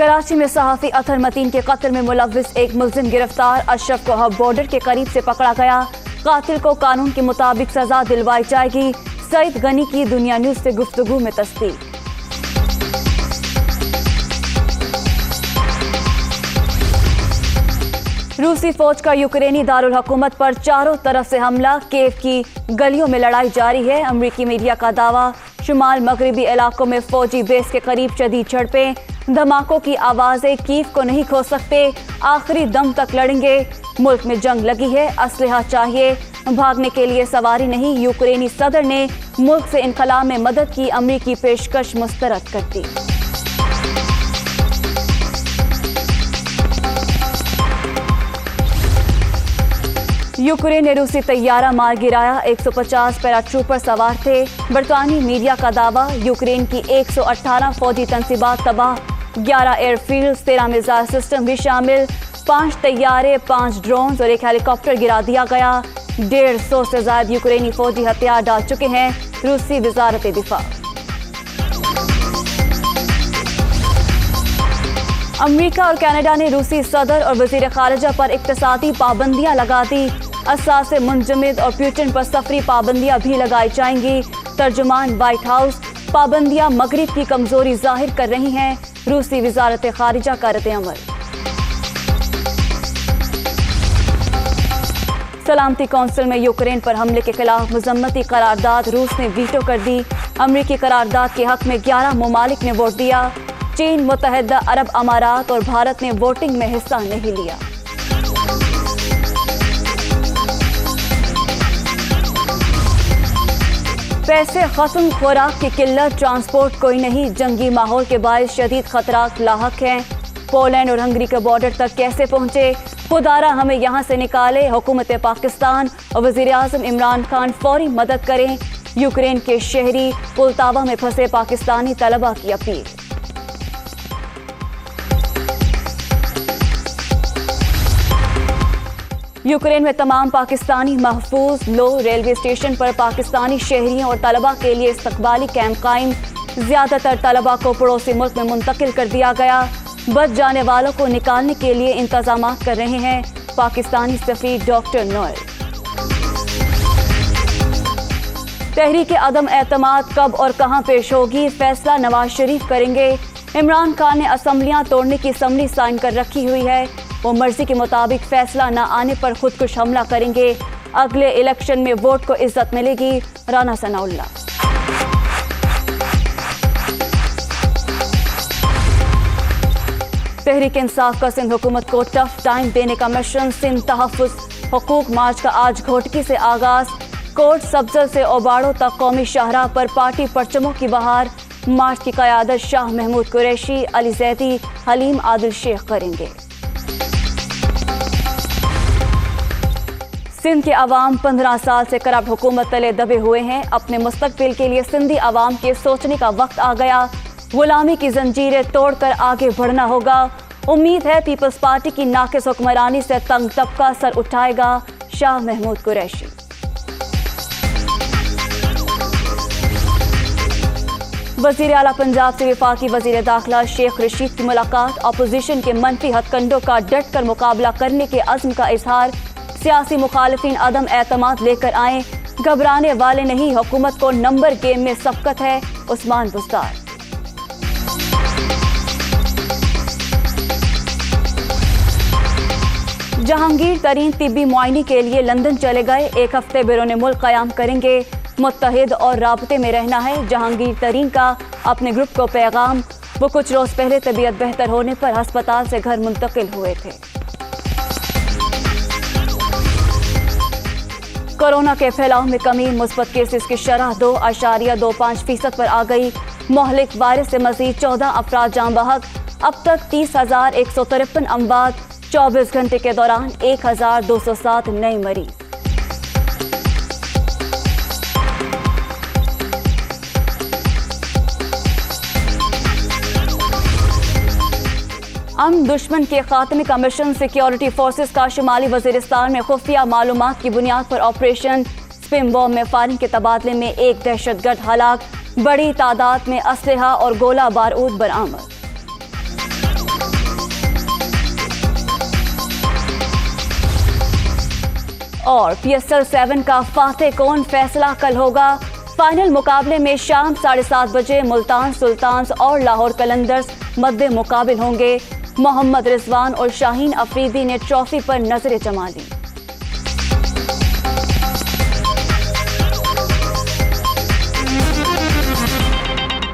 कराची में सहाफ़ी अतहर मतीन के कत्ल में मुलव्विस एक मुल्जिम गिरफ्तार। अशरफ को हब बॉर्डर के करीब से पकड़ा गया। कातिल को कानून के मुताबिक सजा दिलवाई जाएगी। सईद गनी की दुनिया न्यूज़ से गुफ्तगू में तस्दीक। रूसी फौज का यूक्रेनी दारुल हुकूमत पर चारों तरफ से हमला। कीव की गलियों में लड़ाई जारी है। अमरीकी मीडिया का दावा। शुमाल मगरबी इलाकों में फौजी बेस के करीब शदीद झड़पें। धमाकों की आवाजें कीव को नहीं खो सकते। आखिरी दम तक लड़ेंगे। मुल्क में जंग लगी है, असलहा चाहिए, भागने के लिए सवारी नहीं। यूक्रेनी सदर ने मुल्क से इनखला में मदद की अमरीकी पेशकश मुस्तरद कर दी। यूक्रेन ने रूसी तैयारा मार गिराया। 150 पैराट्रूपर सवार थे। बरतानी मीडिया का दावा। यूक्रेन की 118 फौजी तनसीबात तबाह। 11 एयरफील्ड, 13 मिसाइल सिस्टम भी शामिल। 5 तैयारे, 5 ड्रोन और एक हेलीकॉप्टर गिरा दिया गया। 150 से ज्यादा यूक्रेनी फौजी हथियार डाल चुके हैं। रूसी वजारत दिफा। अमेरिका और कनाडा ने रूसी सदर और वजीर खारजा पर इक्तसादी पाबंदियां लगा दी। असासे मुंजमद और प्यूटन पर सफरी पाबंदियां भी लगाई जाएंगी। तर्जुमान व्हाइट हाउस। पाबंदियां मगरिब की कमजोरी जाहिर कर रही हैं। रूसी वजारत खारिजा का रद्द-ए-अमल। सलामती कौंसिल में यूक्रेन पर हमले के खिलाफ मजम्मती करारदाद रूस ने वीटो कर दी। अमरीकी करारदाद के हक में 11 ममालिक ने वोट दिया। चीन, मुत्तहिदा अरब अमारात और भारत ने वोटिंग में हिस्सा नहीं लिया। पैसे खत्म, खुराक की किल्लत, ट्रांसपोर्ट कोई नहीं। जंगी माहौल के बायस शदीद खतरात लाहक हैं। पोलैंड और हंगरी के बॉर्डर तक कैसे पहुंचे? खुदारा हमें यहाँ से निकाले। हुकूमत पाकिस्तान और वज़ीर आज़म इमरान खान फौरी मदद करें। यूक्रेन के शहरी पुलतावा में फंसे पाकिस्तानी तलबा की अपील। यूक्रेन में तमाम पाकिस्तानी महफूज लो। रेलवे स्टेशन पर पाकिस्तानी शहरियों और तलबा के लिए इस्तकबाली कैंप कायम। ज्यादातर तलबा को पड़ोसी मुल्क में मुंतकिल कर दिया गया। बच जाने वालों को निकालने के लिए इंतजाम कर रहे हैं पाकिस्तानी सफीर डॉक्टर नोएल। तहरीक अदम एतमाद कब और कहां पेश होगी? फैसला नवाज शरीफ करेंगे। इमरान खान ने असम्बलियां तोड़ने की समरी साइन कर रखी हुई है। वो मर्जी के मुताबिक फैसला न आने पर खुदकुश हमला करेंगे। अगले इलेक्शन में वोट को इज्जत मिलेगी। राना सनाउल्लाह। तहरीक इंसाफ का सिंध हुकूमत को टफ टाइम देने का मिशन। सिंध तहफ़्फ़ुज़ हुकूक मार्च का आज घोटकी से आगाज। कोट सब्जल से ओबाड़ो तक कौमी शाहराह पर पार्टी परचमों की बहार। मार्च की क़यादत शाह महमूद कुरैशी, अली जैदी, हलीम आदिल शेख करेंगे। सिंध के अवाम 15 साल से करप्ट हुकूमत तले दबे हुए हैं। अपने मुस्तकबिल के लिए सिंधी अवाम के सोचने का वक्त आ गया। गुलामी की जंजीरें तोड़कर आगे बढ़ना होगा। उम्मीद है पीपल्स पार्टी की नाकिस हुक्मरानी से तंग तबका सर उठाएगा। शाह महमूद कुरैशी। वजीर आला पंजाब से वफाकी वजीर दाखिला शेख रशीद की मुलाकात। अपोजिशन के मनफी हथकंडों का डट कर मुकाबला करने के अज़्म का इजहार। सियासी मुखालिफिन अदम एतमाद लेकर आए। घबराने वाले नहीं, हुकूमत को नंबर गेम में सबकत है। उस्मान बुस्तार। जहांगीर तरीन तिब्बी मुआयने के लिए लंदन चले गए। 1 हफ्ते बैरून मुल्क क़याम करेंगे। मुत्तहिद और राबते में रहना है जहांगीर तरीन का अपने ग्रुप को पैगाम। वो कुछ रोज पहले तबीयत बेहतर होने पर अस्पताल से घर मुंतकिल हुए थे। कोरोना के फैलाव में कमी। मुस्बत केसेस की शरह 2.25% पर आ गई। मोहलिक वायरस से मजीद 14 अफराद जान बहक। अब तक 30,153 अमवात। 24 घंटे के दौरान 1,207 नए मरीज। अमन दुश्मन के खात्मे का मिशन। सिक्योरिटी फोर्सेस का शुमाली वजीरिस्तान में खुफिया मालूमात की बुनियाद पर ऑपरेशन। स्पिन बॉम्ब में फायरिंग के तबादले में एक दहशतगर्द हलाक। बड़ी तादाद में असलहा और गोला बारूद बरामद। اور PSL 7 کا فاتح کون فیصلہ کل ہوگا۔ فائنل مقابلے میں شام 7:30 بجے ملتان سلطانز اور لاہور قلندرز مد مقابل ہوں گے۔ محمد رضوان اور شاہین افریدی نے ٹرافی پر نظریں جما لی۔